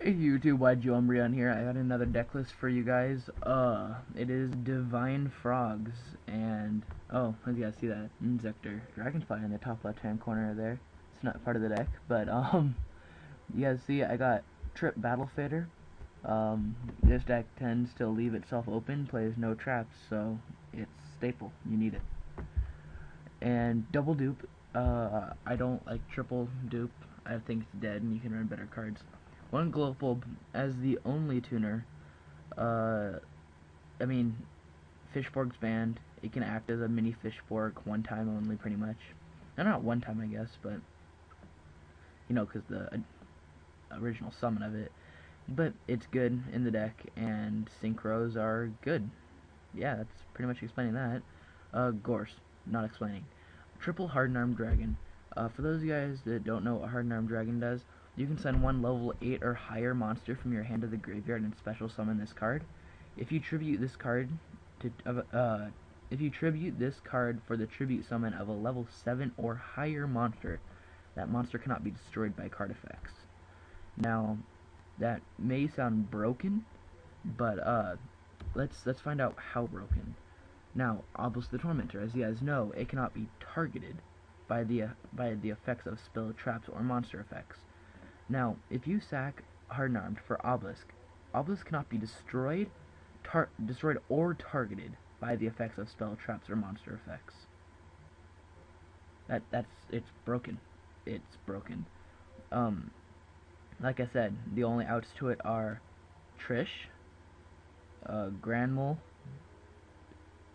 Hey YouTube, YGOumbreon here. I got another deck list for you guys. It is Divine Frogs, and as you guys see that Insector Dragonfly in the top left-hand corner there. It's not part of the deck, but you guys see I got Trip Battle Fader. This deck tends to leave itself open, plays no traps, so it's staple. You need it. And Double Dupe. I don't like triple dupe. I think it's dead, and you can run better cards. One global as the only tuner. I mean, Fishborg's banned. It can act as a mini Fishborg one time only, pretty much. And not one time, I guess, but you know, because the original summon of it. But it's good in the deck, and synchros are good. Yeah, that's pretty much explaining that. Gorse, not explaining. Triple Hardened Armed Dragon. For those of you guys that don't know what Hardened Armed Dragon does, you can send one level 8 or higher monster from your hand to the graveyard and special summon this card. If you tribute this card for the tribute summon of a level 7 or higher monster, that monster cannot be destroyed by card effects. Now, that may sound broken, but let's find out how broken. Now, Obelisk the Tormentor, as you guys know, it cannot be targeted by the effects of spell, traps, or monster effects. Now, if you sack Hardened Armed for Obelisk, Obelisk cannot be destroyed or targeted by the effects of spell, traps, or monster effects. It's broken. It's broken. Like I said, the only outs to it are Trish, Granmole.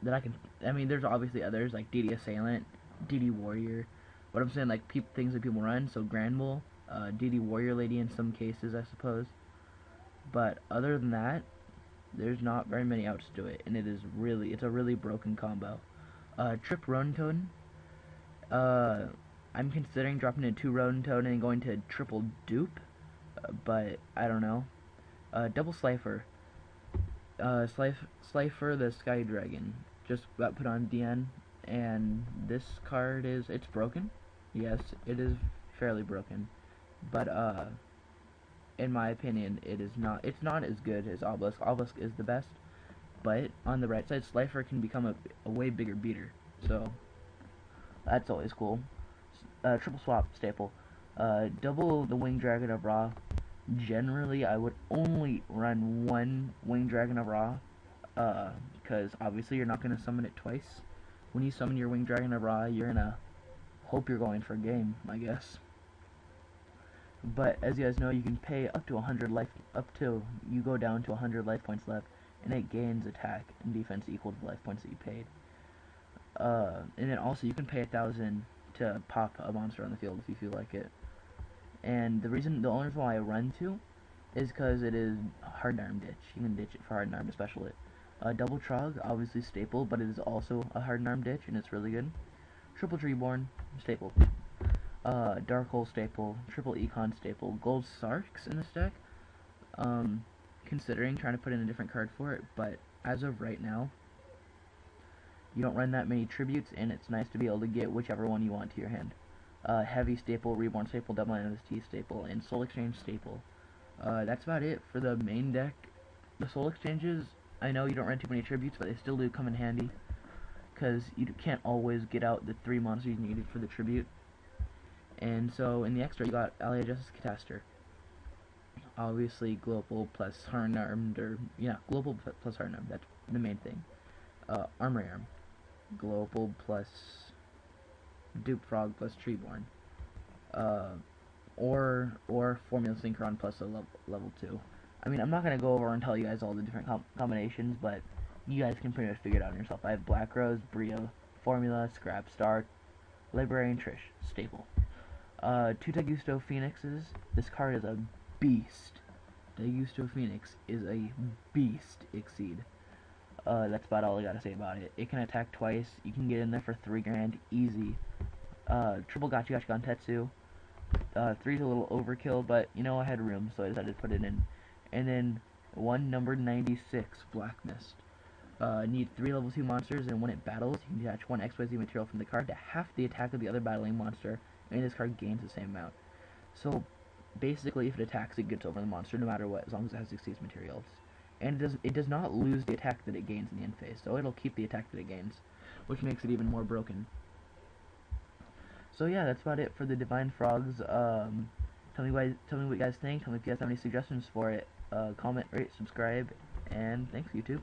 There's obviously others like DD Assailant, DD Warrior. What I'm saying, like things that people run. So Granmole, DD Warrior Lady in some cases, I suppose. But other than that, there's not very many outs to it, and it's a really broken combo. Trip Rodent Toad. I'm considering dropping a 2 Rodent Toad and going to triple dupe, but I don't know. Double Slifer. Slifer the Sky Dragon just got put on DN, and this card it's broken. Yes, it is fairly broken, but in my opinion, it's not as good as Obelisk. Obelisk is the best, but on the right side, Slifer can become a way bigger beater, so that's always cool. Triple swap staple. Double the Winged Dragon of Ra. Generally, I would only run one Winged Dragon of Ra, because obviously you're not going to summon it twice. When you summon your Winged Dragon of Ra, you're going to hope you're going for a game, I guess. But as you guys know, you can pay up to 100 life, you go down to 100 life points left, and it gains attack and defense equal to the life points that you paid. And then also you can pay 1,000 to pop a monster on the field if you feel like it. And the only reason why I run 2 is because it is Hardened Arm Ditch. You can ditch it for Hardened Arm to special it. Double Trog, obviously staple, but it is also a Hardened Arm Ditch, and it's really good. Triple Treeborn, staple. Dark Hole staple. Triple Econ staple. Gold Sarks in this deck. Considering trying to put in a different card for it, but as of right now, you don't run that many tributes, and it's nice to be able to get whichever one you want to your hand. Heavy staple, Reborn staple, Double MST staple, and Soul Exchange staple. That's about it for the main deck. The Soul Exchanges, I know you don't run too many tributes, but they still do come in handy, because you can't always get out the 3 monsters you needed for the tribute. And so in the extra, you got Ally Justice Cataster. Obviously, Global plus Hardened Armed, Global plus Hardened Armed, that's the main thing. Armory Arm. Global plus Dupe Frog plus Treeborn, or Formula Synchron plus a level 2. I mean, I'm not gonna go over and tell you guys all the different combinations, but you guys can pretty much figure it out yourself. I have Black Rose, Brio, Formula, Scrap Star, Librarian, Trish, staple. 2 Daigusto Phoenixes. This card is a beast. Daigusto Phoenix is a beast. Exceed. That's about all I gotta say about it. It can attack twice. You can get in there for 3 grand, easy. Triple Gachi Gantetsu. 3's a little overkill, but you know I had room, so I decided to put it in. And then 1 number 96 Black Mist. Need 3 level 2 monsters, and when it battles, you can attach 1 XYZ material from the card to half the attack of the other battling monster, and this card gains the same amount. So basically, if it attacks, it gets over the monster no matter what, as long as it has Xyz materials. And it does not lose the attack that it gains in the end phase, so it'll keep the attack that it gains, which makes it even more broken. So yeah, that's about it for the Divine Frogs. Tell me what you guys think. Tell me if you guys have any suggestions for it. Comment, rate, subscribe, and thanks, YouTube.